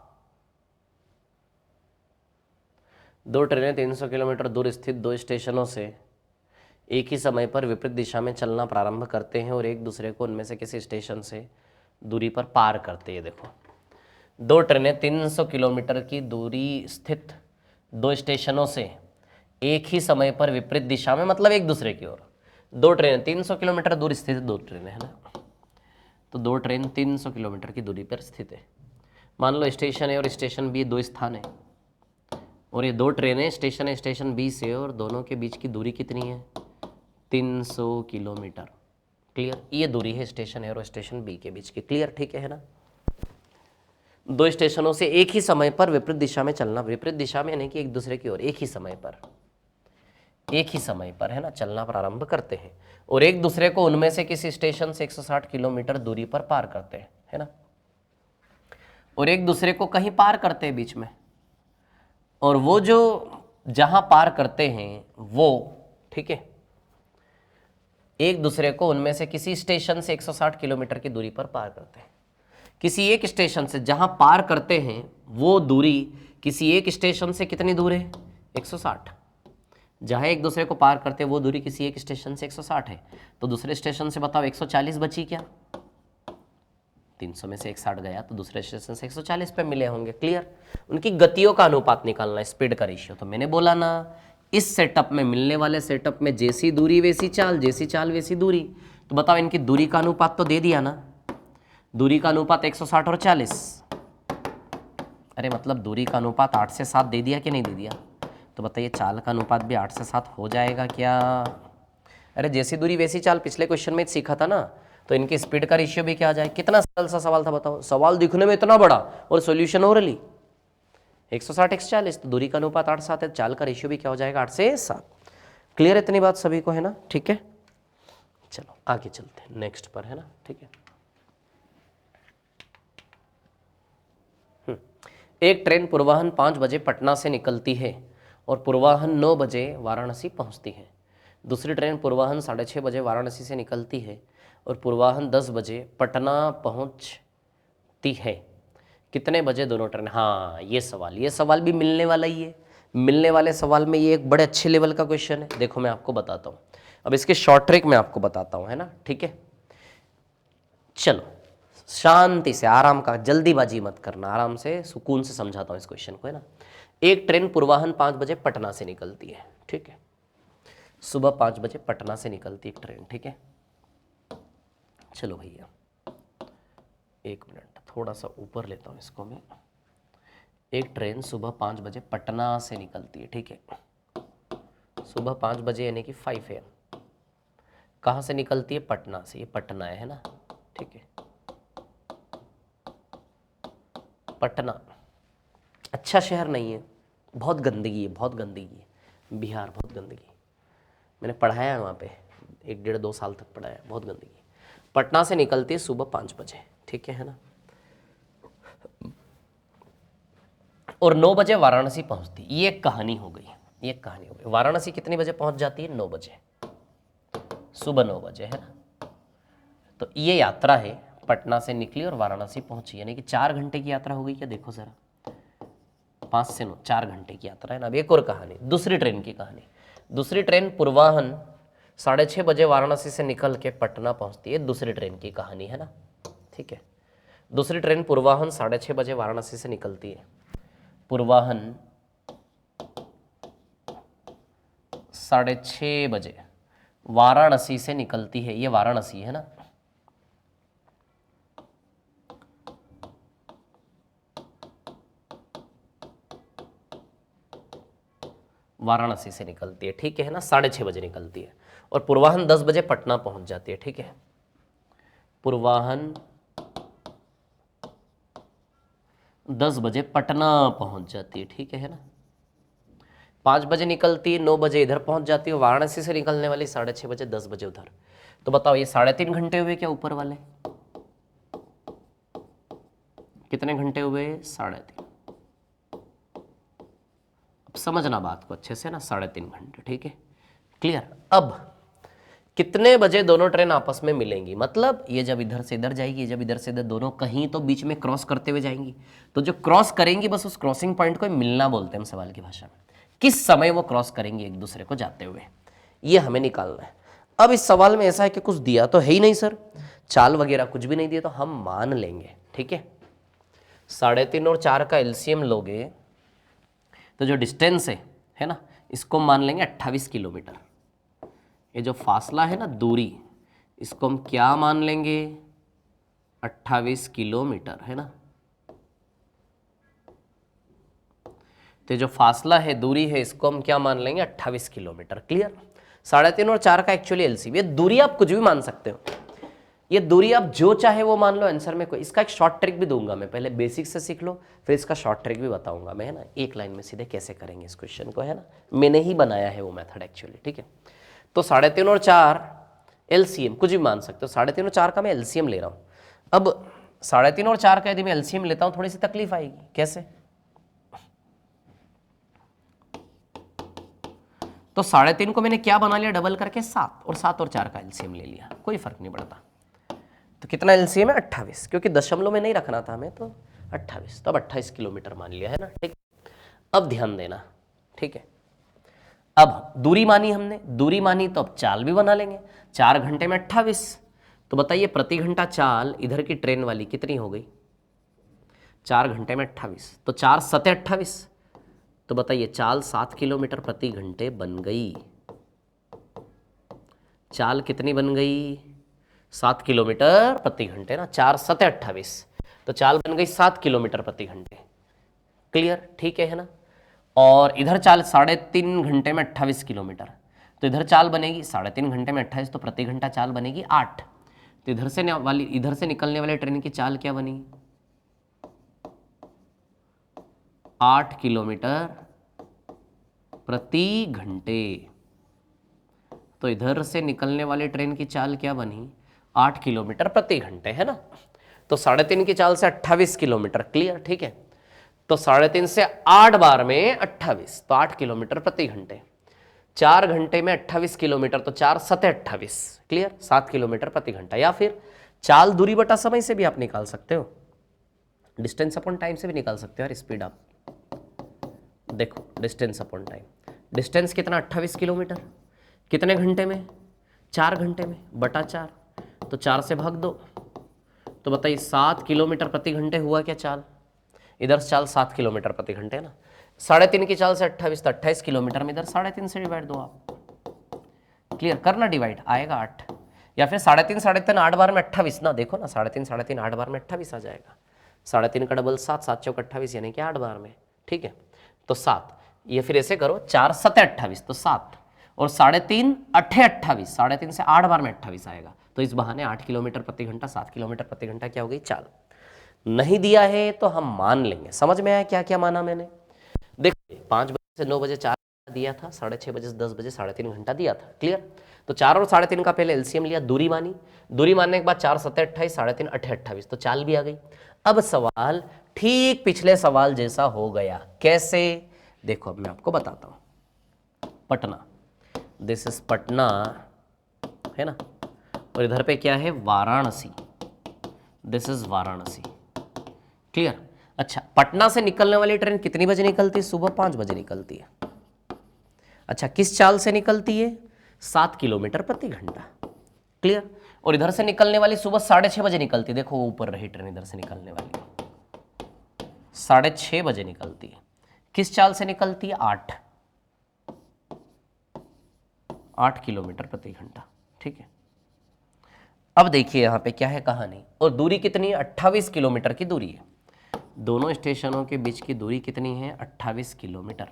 A: 2 ट्रेनें 300 किलोमीटर दूर स्थित 2 स्टेशनों से एक ही समय पर विपरीत दिशा में चलना प्रारंभ करते हैं और एक दूसरे को उनमें से किसी स्टेशन से दूरी पर पार करते हैं। देखो, 2 ट्रेनें 300 किलोमीटर की दूरी स्थित 2 स्टेशनों से एक ही समय पर विपरीत दिशा में, मतलब एक दूसरे की ओर, 2 ट्रेनें 300 किलोमीटर दूर स्थित 2 ट्रेनें, है ना। तो 2 ट्रेन 300 किलोमीटर की दूरी पर स्थित है। मान लो स्टेशन ए और स्टेशन बी 2 स्थान है, और ये 2 ट्रेनें स्टेशन ए स्टेशन बी से, और दोनों के बीच की दूरी कितनी है, 300 किलोमीटर। क्लियर, ये दूरी है स्टेशन ए और स्टेशन बी के बीच की, क्लियर, ठीक है ना। 2 स्टेशनों से एक ही समय पर विपरीत दिशा में चलना, विपरीत दिशा में यानी कि एक दूसरे की ओर, एक ही समय पर, एक ही समय पर, है ना, चलना प्रारंभ करते हैं, और एक दूसरे को उनमें से किसी स्टेशन से 160 किलोमीटर दूरी पर पार करते हैं, है ना, और एक दूसरे को कहीं पार करते हैं बीच में, और वो जो जहां पार करते हैं वो, ठीक है, एक दूसरे को उनमें से किसी स्टेशन से 160 किलोमीटर की दूरी पर पार करते हैं। किसी एक स्टेशन से जहां पार करते हैं वो दूरी किसी एक स्टेशन से कितनी दूर है? 160। जहां एक दूसरे को पार करते हैं वो दूरी किसी एक स्टेशन से 160 है, तो दूसरे स्टेशन से बताओ 140 बची क्या? 300 में से 160 गया तो दूसरे स्टेशन से 140 पे मिले होंगे। क्लियर? उनकी गतियों का अनुपात निकालना है, स्पीड का रेशियो। तो मैंने बोला ना, इस सेटअप में मिलने वाले सेटअप में जैसी दूरी वैसी चाल, जैसी चाल वैसी दूरी। तो बताओ इनकी दूरी का अनुपात तो दे दिया ना, दूरी का अनुपात 160 और 40। अरे मतलब दूरी का अनुपात 8 से 7 दे दिया कि नहीं दे दिया? तो बताइए चाल का अनुपात भी 8 से 7 हो जाएगा क्या? अरे जैसी दूरी वैसी चाल, पिछले क्वेश्चन में सीखा था ना। तो इनकी स्पीड का रेशियो भी क्या आ जाए? कितना सरल सा सवाल था बताओ, सवाल दिखने में इतना बड़ा और सॉल्यूशन ओरली 160 140। तो दूरी का अनुपात 8 7 है, चाल का रेशियो भी क्या हो जाएगा? 8 से 7। क्लियर इतनी बात सभी को है ना? ठीक है, चलो आगे चलते हैं नेक्स्ट पर, है ना? ठीक है। एक ट्रेन पूर्वाह्न 5 बजे पटना से निकलती है और पूर्वाह्न 9 बजे वाराणसी पहुंचती है। दूसरी ट्रेन पूर्वाह्न 6:30 बजे वाराणसी से निकलती है और पूर्वाह्न 10 बजे पटना पहुंचती है। कितने बजे दोनों ट्रेन? हाँ, ये सवाल भी मिलने वाला ही है। मिलने वाले सवाल में ये एक बड़े अच्छे लेवल का क्वेश्चन है। देखो मैं आपको बताता हूँ, अब इसके शॉर्ट ट्रिक मैं आपको बताता हूँ, है ना? ठीक है, चलो शांति से, आराम का, जल्दीबाजी मत करना, आराम से सुकून से समझाता हूँ इस क्वेश्चन को, है ना? एक ट्रेन पूर्वाह्न 5 बजे पटना से निकलती है, ठीक है? सुबह 5 बजे पटना से निकलती एक ट्रेन, ठीक है? चलो भैया 1 मिनट, थोड़ा सा ऊपर लेता हूँ इसको मैं। एक ट्रेन सुबह 5 बजे पटना से निकलती है, ठीक है? सुबह 5 बजे यानी कि 5 AM। कहाँ से निकलती है? पटना से। ये पटना है ना? ठीक है, पटना अच्छा शहर नहीं है, बहुत गंदगी है, बहुत गंदगी है। बिहार बहुत गंदगी, मैंने पढ़ाया है वहाँ पे, 1 1.5 2 साल तक पढ़ाया है, बहुत गंदगी। पटना से निकलती है सुबह 5 बजे, ठीक है ना? और 9 बजे वाराणसी पहुँचती। ये एक कहानी हो गई, ये एक कहानी हो गई। वाराणसी कितने बजे पहुँच जाती है? 9 बजे, सुबह 9 बजे, है ना? तो ये यात्रा है, पटना से निकली और वाराणसी पहुंची, यानी कि 4 घंटे की यात्रा हो गई क्या? देखो जरा, 5 से 9, 4 घंटे की यात्रा है ना? अब एक और कहानी, दूसरी ट्रेन की कहानी। दूसरी ट्रेन पूर्वाह्न 6:30 बजे वाराणसी से निकल के पटना पहुंचती है, दूसरी ट्रेन की कहानी, है ना? ठीक है, दूसरी ट्रेन पूर्वाह्न 6:30 बजे वाराणसी से निकलती है। पूर्वाह्न 6:30 बजे वाराणसी से निकलती है, ये वाराणसी है ना? वाराणसी से निकलती है, ठीक है ना? 6:30 बजे निकलती है और पूर्वाह्न 10 बजे पटना पहुंच जाती है, ठीक है? पूर्वाह्न 10 बजे पटना पहुंच जाती है, ठीक है ना? 5 बजे निकलती है, 9 बजे इधर पहुंच जाती है। वाराणसी से निकलने वाली 6:30 बजे, 10 बजे उधर। तो बताओ ये 3.5 घंटे हुए क्या ऊपर वाले? कितने घंटे हुए? 3.5। अब समझना बात को अच्छे से ना, 3.5 घंटे, ठीक है? क्लियर? अब कितने बजे दोनों ट्रेन आपस में मिलेंगी? मतलब ये जब इधर से इधर जाएगी, जब इधर से इधर, दोनों कहीं तो बीच में क्रॉस करते हुए जाएंगी। तो जो क्रॉस करेंगी, बस उस क्रॉसिंग पॉइंट को मिलना बोलते हैं हम सवाल की भाषा में। किस समय वो क्रॉस करेंगे एक दूसरे को जाते हुए, ये हमें निकालना है। अब इस सवाल में ऐसा है कि कुछ दिया तो है ही नहीं सर, चाल वगैरह कुछ भी नहीं दिया, तो हम मान लेंगे, ठीक है? 3.5 और 4 का एलसीएम लोगे तो जो डिस्टेंस है ना, इसको मान लेंगे 28 किलोमीटर। ये जो फासला है ना, दूरी, इसको हम क्या मान लेंगे? 28 किलोमीटर, है ना? तो जो फासला है, दूरी है, इसको हम क्या मान लेंगे? 28 किलोमीटर। क्लियर? 3.5 और 4 का एक्चुअली एलसीएम। ये दूरी आप कुछ भी मान सकते हो, ये दूरी आप जो चाहे वो मान लो आंसर में। कोई इसका एक शॉर्ट ट्रिक भी दूंगा मैं, पहले बेसिक से सीख लो, फिर इसका शॉर्ट ट्रिक भी बताऊंगा मैं, है ना? एक लाइन में सीधे कैसे करेंगे इस क्वेश्चन को, है ना? मैंने ही बनाया है वो मेथड एक्चुअली, ठीक है? तो 3.5 और 4 एलसीएम कुछ भी मान सकते हो। 3.5 और 4 का मैं एलसीएम ले रहा हूँ। अब 3.5 और 4 का यदि मैं एलसीएम लेता हूँ, थोड़ी सी तकलीफ आएगी। कैसे? तो 3.5 को मैंने क्या बना लिया डबल करके 7, और 7 और 4 का एलसीएम ले लिया, कोई फर्क नहीं पड़ता। तो कितना एलसीएम है 28, क्योंकि दशमलव में नहीं रखना था हमें, तो 28, तो अब 28 किलोमीटर मान लिया है ना, ठीक। अब ध्यान देना, ठीक है। अब दूरी मानी हमने, दूरी मानी तो अब चाल भी बना लेंगे। 4 घंटे में 28, तो बताइए प्रति घंटा चाल इधर की ट्रेन वाली कितनी हो गई? 4 घंटे में 28, तो 4 सते 28, तो बताइए चाल 7 किलोमीटर प्रति घंटे बन गई। चाल कितनी बन गई? 7 किलोमीटर प्रति घंटे ना, 4 सते 28, तो चाल बन गई 7 किलोमीटर प्रति घंटे। क्लियर? ठीक है ना। और इधर चाल 3.5 घंटे में 28 किलोमीटर, तो इधर चाल बनेगी 3.5 घंटे में 28, तो प्रति घंटा चाल बनेगी 8। तो इधर से निकलने वाले ट्रेन की चाल क्या बनी? 8 किलोमीटर प्रति घंटे। तो इधर से निकलने वाले ट्रेन की चाल क्या बनी? 8 किलोमीटर प्रति घंटे, है ना। तो 3.5 की चाल से 28 किलोमीटर। क्लियर? ठीक है। तो 3.5 से 8 बार में 28, तो 8 किलोमीटर प्रति घंटे। 4 घंटे में 28 किलोमीटर, तो 4 सते 28। क्लियर? 7 किलोमीटर प्रति घंटा। या फिर चाल दूरी बटा समय से भी आप निकाल सकते हो, डिस्टेंस अपॉन टाइम से भी निकाल सकते हो यार। स्पीड आप देखो, डिस्टेंस अपॉन टाइम, डिस्टेंस कितना? 28 किलोमीटर, कितने घंटे में? 4 घंटे में, बटा 4, तो 4 से भाग दो, तो बताइए 7 किलोमीटर प्रति घंटे हुआ क्या चाल? इधर चाल 7 किलोमीटर प्रति घंटे है ना। 3.5 की चाल से 28, तो 28 किलोमीटर में इधर 3.5 से डिवाइड दो आप। क्लियर? करना डिवाइड, आएगा 8। या फिर 3.5 8 बार में 28 ना, देखो ना, 3.5 8 बार में 28 आ जाएगा। 3.5 का डबल 7, 7 चौक 28, यानी कि 8 बार में। ठीक है, तो 7। ये फिर ऐसे करो, 4 सते 28, तो 7, और 3.5 अट्ठे 28, 3.5 से 8 बार में 28 आएगा। तो इस बहाने 8 किलोमीटर प्रति घंटा, 7 किलोमीटर प्रति घंटा क्या हो गई? चाल। नहीं दिया है तो हम मान लेंगे। समझ में आया क्या क्या माना मैंने? देखो 5 बजे से 9 बजे 4 दिया था, 6:30 बजे से 10 बजे 3.5 घंटा दिया था। क्लियर? तो 4 और 3.5 का पहले एलसीएम लिया, दूरी मानी, दूरी मानने के बाद 4 सत्ते 28, 3.5 अट्ठे 28, तो चाल भी आ गई। अब सवाल ठीक पिछले सवाल जैसा हो गया। कैसे? देखो अब मैं आपको बताता हूं। पटना, दिस इज पटना, है ना, और इधर पे क्या है? Varanasi, this is Varanasi. Clear? अच्छा, पटना से निकलने वाली ट्रेन कितनी बजे निकलती है? सुबह 5 बजे निकलती है। अच्छा, किस चाल से निकलती है? 7 किलोमीटर प्रति घंटा। क्लियर? और इधर से निकलने वाली सुबह 6:30 बजे निकलती है। देखो वो ऊपर रही ट्रेन, इधर से निकलने वाली 6:30 बजे निकलती है। किस चाल से निकलती है? 8 किलोमीटर प्रति घंटा। ठीक है, अब देखिए यहां पे क्या है कहानी, और दूरी कितनी है? 28 किलोमीटर की दूरी है। दोनों स्टेशनों के बीच की दूरी कितनी है? 28 किलोमीटर।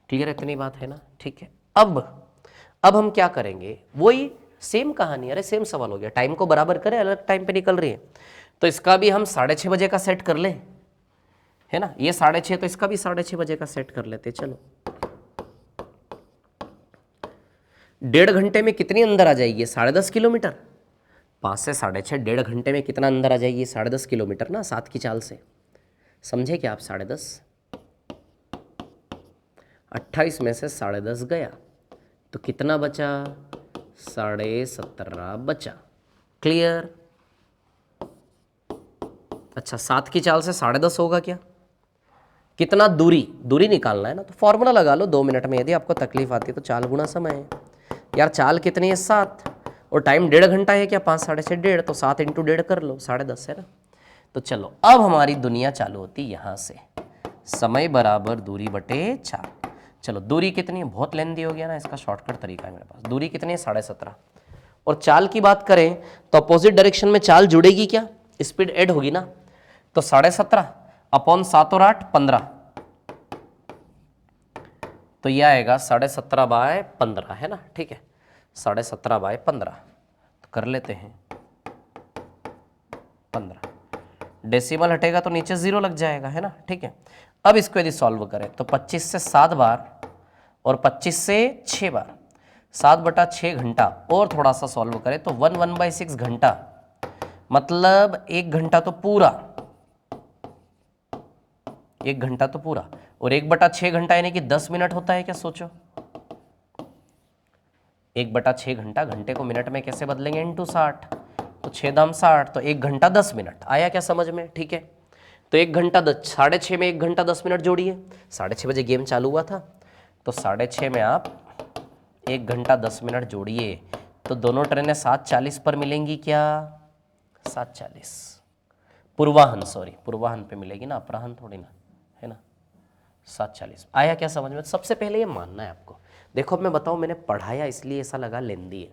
A: क्लियर? इतनी बात है ना। ठीक है, अब हम क्या करेंगे? वही सेम कहानी, अरे सेम सवाल हो गया। टाइम को बराबर करें, अलग टाइम पे निकल रही है, तो इसका भी हम 6:30 बजे का सेट कर ले, है ना। ये 6:30, तो इसका भी 6:30 बजे का सेट कर लेते। चलो, 1.5 घंटे में कितनी अंदर आ जाएगी? 10.5 किलोमीटर। 5 से 6:30, 1.5 घंटे में कितना अंदर आ जाएगी? 10.5 किलोमीटर ना, 7 की चाल से। समझे क्या आप? 10.5, 28 में से 10.5 गया, तो कितना बचा? 17.5 बचा। क्लियर? अच्छा, 7 की चाल से 10.5 होगा क्या? कितना? दूरी निकालना है ना, तो फॉर्मूला लगा लो 2 मिनट में। यदि आपको तकलीफ आती है तो चाल गुना समय है। यार चाल कितनी है? 7, और टाइम 1.5 घंटा है क्या? 5 6:30 1.5, तो 7 × 1.5 कर लो, 10.5 है ना। तो चलो, अब हमारी दुनिया चालू होती यहां से, समय बराबर दूरी बटे चाल। चलो, दूरी कितनी है? बहुत लेंदी हो गया ना, इसका शॉर्टकट तरीका है मेरे पास। दूरी कितनी है? 17.5। और चाल की बात करें तो अपोजिट डायरेक्शन में चाल जुड़ेगी क्या? स्पीड ऐड होगी ना, तो 17.5 अपॉन 7 और 8 15, तो यह आएगा 17.5/15, है ना। ठीक है, 17.5/15, तो कर लेते हैं 15। डेसिमल हटेगा तो नीचे 0 लग जाएगा, है ना। ठीक है, अब इसको यदि सॉल्व करें तो 25 से 7 बार और 25 से 6 बार, 7/6 घंटा, और थोड़ा सा सॉल्व करें तो 1/6 घंटा, मतलब 1 घंटा तो पूरा, 1 घंटा तो पूरा, और 1/6 घंटा यानी कि 10 मिनट होता है क्या? सोचो, 1/6 घंटा, घंटे को मिनट में कैसे बदलेंगे, इंटू 60, तो 6 दाम 60, तो 1 घंटा 10 मिनट। आया क्या समझ में, ठीक है। तो 1 घंटा 6:30 में 1 घंटा 10 मिनट जोड़िए, 6:30 बजे गेम चालू हुआ था, तो 6:30 में आप 1 घंटा 10 मिनट जोड़िए, तो दोनों ट्रेनें 7:40 पर मिलेंगी क्या, 7:40 पूर्वाहन, सॉरी पूर्वाहन पे मिलेगी ना, अपराहन थोड़ी ना, है ना। 7:40 आया क्या समझ में। सबसे पहले ये मानना है आपको। देखो अब मैं बताऊँ, मैंने पढ़ाया इसलिए ऐसा लगा लेंदी है,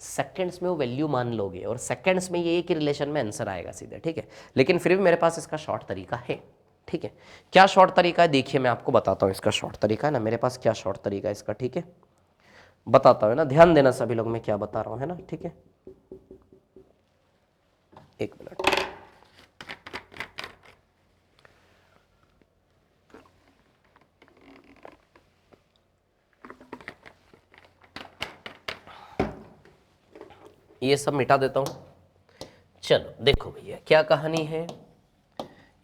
A: सेकंड्स में वो वैल्यू मान लोगे और सेकंड्स में ये एक ही रिलेशन में आंसर आएगा सीधे, ठीक है। लेकिन फिर भी मेरे पास इसका शॉर्ट तरीका है, ठीक है। क्या शॉर्ट तरीका है, देखिए मैं आपको बताता हूँ इसका शॉर्ट तरीका है ना, मेरे पास क्या शॉर्ट तरीका है इसका, ठीक है, बताता हूँ ना, ध्यान देना सभी लोग मैं क्या बता रहा हूँ, है ना, ठीक है। 1 मिनट, ये सब मिटा देता हूं। चलो देखो भैया क्या कहानी है,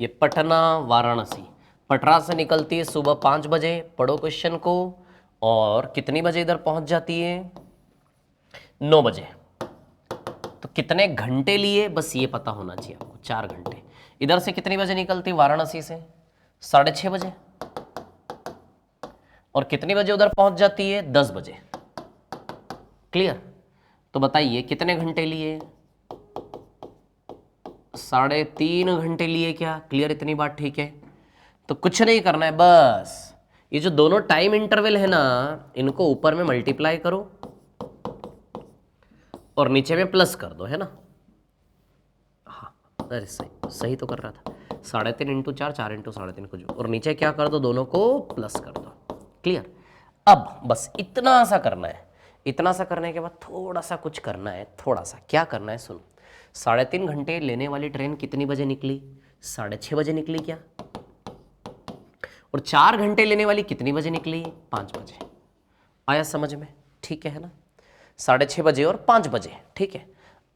A: ये पटना वाराणसी, पटना से निकलती है सुबह 5 बजे, पढ़ो क्वेश्चन को, और कितनी बजे इधर पहुंच जाती है, 9 बजे। तो कितने घंटे लिए, बस ये पता होना चाहिए आपको, 4 घंटे। इधर से कितनी बजे निकलती, वाराणसी से 6:30 बजे, और कितनी बजे उधर पहुंच जाती है, 10 बजे। क्लियर। तो बताइए कितने घंटे लिए, 3.5 घंटे लिए क्या, क्लियर, इतनी बात ठीक है। तो कुछ नहीं करना है, बस ये जो दोनों टाइम इंटरवल है ना, इनको ऊपर में मल्टीप्लाई करो और नीचे में प्लस कर दो, है ना। हाँ अरे सही सही तो कर रहा था, 3.5 × 4, 4 × 3.5 कुछ, और नीचे क्या कर दो, दोनों को प्लस कर दो। क्लियर। अब बस इतना सा करना है, इतना सा करने के बाद थोड़ा सा कुछ करना है, थोड़ा सा क्या करना है सुनो। 3.5 घंटे लेने वाली ट्रेन कितनी बजे निकली, 6:30 बजे निकली क्या, और 4 घंटे लेने वाली कितनी बजे निकली, 5 बजे। आया समझ में, ठीक है ना, 6:30 बजे और 5 बजे, ठीक है।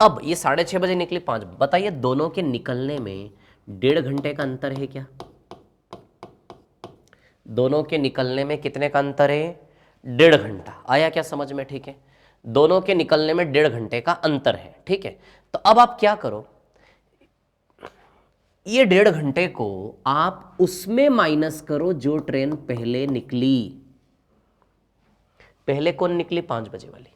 A: अब ये 6:30 बजे निकली, 5, बताइए दोनों के निकलने में 1.5 घंटे का अंतर है क्या, दोनों के निकलने में कितने का अंतर है, 1.5 घंटा। आया क्या समझ में, ठीक है, दोनों के निकलने में 1.5 घंटे का अंतर है, ठीक है। तो अब आप क्या करो, ये 1.5 घंटे को आप उसमें माइनस करो जो ट्रेन पहले निकली। पहले कौन निकली, 5 बजे वाली।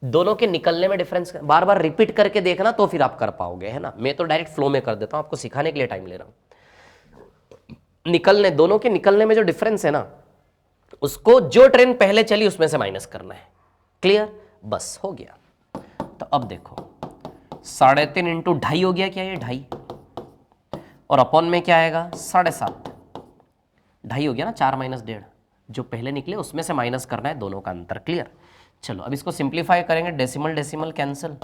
A: दोनों के निकलने में डिफरेंस बार बार रिपीट करके देखना तो फिर आप कर पाओगे, है ना। मैं तो डायरेक्ट फ्लो में कर देता हूं, आपको सिखाने के लिए टाइम ले रहा हूं। निकलने, दोनों के निकलने में जो डिफरेंस है ना, उसको जो ट्रेन पहले चली उसमें से माइनस करना है। क्लियर, बस हो गया। तो अब देखो 3.5 × 2.5 हो गया क्या, ये 2.5, और अपॉन में क्या आएगा, 7.5, 2.5 हो गया ना, 4 - 1.5, जो पहले निकले उसमें से माइनस करना है दोनों का अंतर। क्लियर। चलो अब इसको सिंप्लीफाई करेंगे, डेसिमल डेसिमल कैंसिल,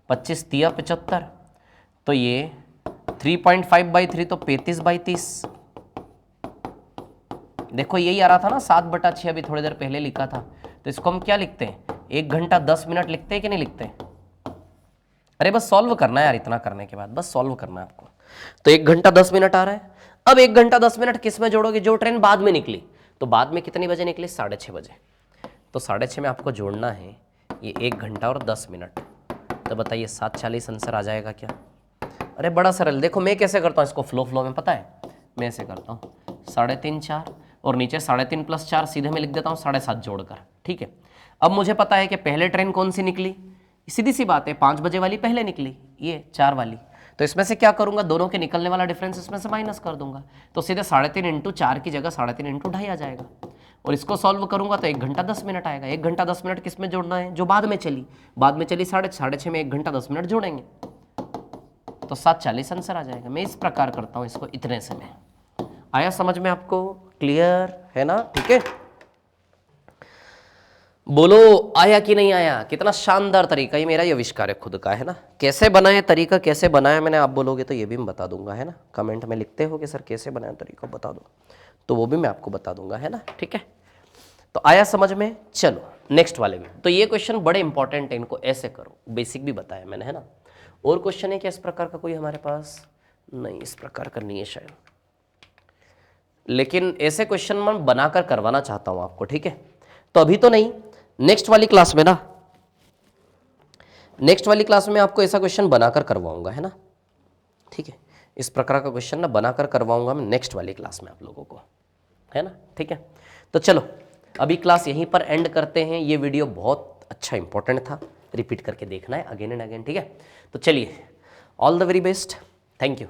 A: 25 × 3 = 75, तो ये 3.5/3 तो 35/30। देखो यही आ रहा था ना 7/6, अभी थोड़ी देर पहले लिखा था, तो इसको हम क्या लिखते हैं, 1 घंटा 10 मिनट लिखते हैं कि नहीं लिखते। अरे बस सॉल्व करना है यार, इतना करने के बाद बस सॉल्व करना है आपको। तो 1 घंटा 10 मिनट आ रहा है। अब 1 घंटा 10 मिनट किस में जोड़ोगे, जो ट्रेन बाद में निकली, तो बाद में कितनी बजे निकली, 6:30 बजे। तो 6:30 में आपको जोड़ना है ये 1 घंटा और 10 मिनट, तो बताइए 7:40 आंसर आ जाएगा क्या। अरे बड़ा सरल, देखो मैं कैसे करता हूँ इसको, फ्लो में पता है मैं ऐसे करता हूँ, 3.5 4 और नीचे 3.5 + 4 सीधे में लिख देता हूँ 7.5 जोड़कर, ठीक है। अब मुझे पता है कि पहले ट्रेन कौन सी निकली, सीधी सी बात है 5 बजे वाली पहले निकली, ये 4 वाली, तो इसमें से क्या करूंगा, दोनों के निकलने वाला डिफरेंस इसमें से माइनस कर दूंगा, तो सीधे 3.5 × 4 की जगह 3.5 × 2.5 आ जाएगा। और इसको सॉल्व करूंगा तो 1 घंटा 10 मिनट आएगा। 1 घंटा 10 मिनट किस में जोड़ना है, जो बाद में चली, 6:30 में 1 घंटा 10 मिनट जोड़ेंगे तो 7:40 आंसर आ जाएगा। मैं इस प्रकार करता हूं इसको, इतने से में। आया समझ में आपको, क्लियर है ना, ठीक है। बोलो आया कि नहीं आया, कितना शानदार तरीका, ये मेरा ही आविष्कार है खुद का, है ना। कैसे बनाया तरीका, कैसे बनाया मैंने, आप बोलोगे तो ये भी मैं बता दूंगा, है ना। कमेंट में लिखते हो कि सर कैसे बनाया तरीका बता दो, तो वो भी मैं आपको बता दूंगा, है ना, ठीक है। तो आया समझ में। चलो नेक्स्ट वाले में, तो ये क्वेश्चन बड़े इंपॉर्टेंट है, इनको ऐसे करो, बेसिक भी बताया मैंने, है ना। और क्वेश्चन है क्या इस प्रकार का कोई हमारे पास, नहीं इस प्रकार का नहीं है शायद, लेकिन ऐसे क्वेश्चन मैं बनाकर करवाना चाहता हूं आपको, ठीक है। तो अभी तो नहीं, नेक्स्ट वाली क्लास में ना नेक्स्ट वाली क्लास में आपको ऐसा क्वेश्चन बनाकर करवाऊंगा, है ना, ठीक है। इस प्रकार का क्वेश्चन ना बनाकर करवाऊंगा मैं नेक्स्ट वाली क्लास में आप लोगों को, है ना, ठीक है। तो चलो अभी क्लास यहीं पर एंड करते हैं। ये वीडियो बहुत अच्छा इंपॉर्टेंट था, रिपीट करके देखना है अगेन एंड अगेन, ठीक है। तो चलिए, all the very best, thank you.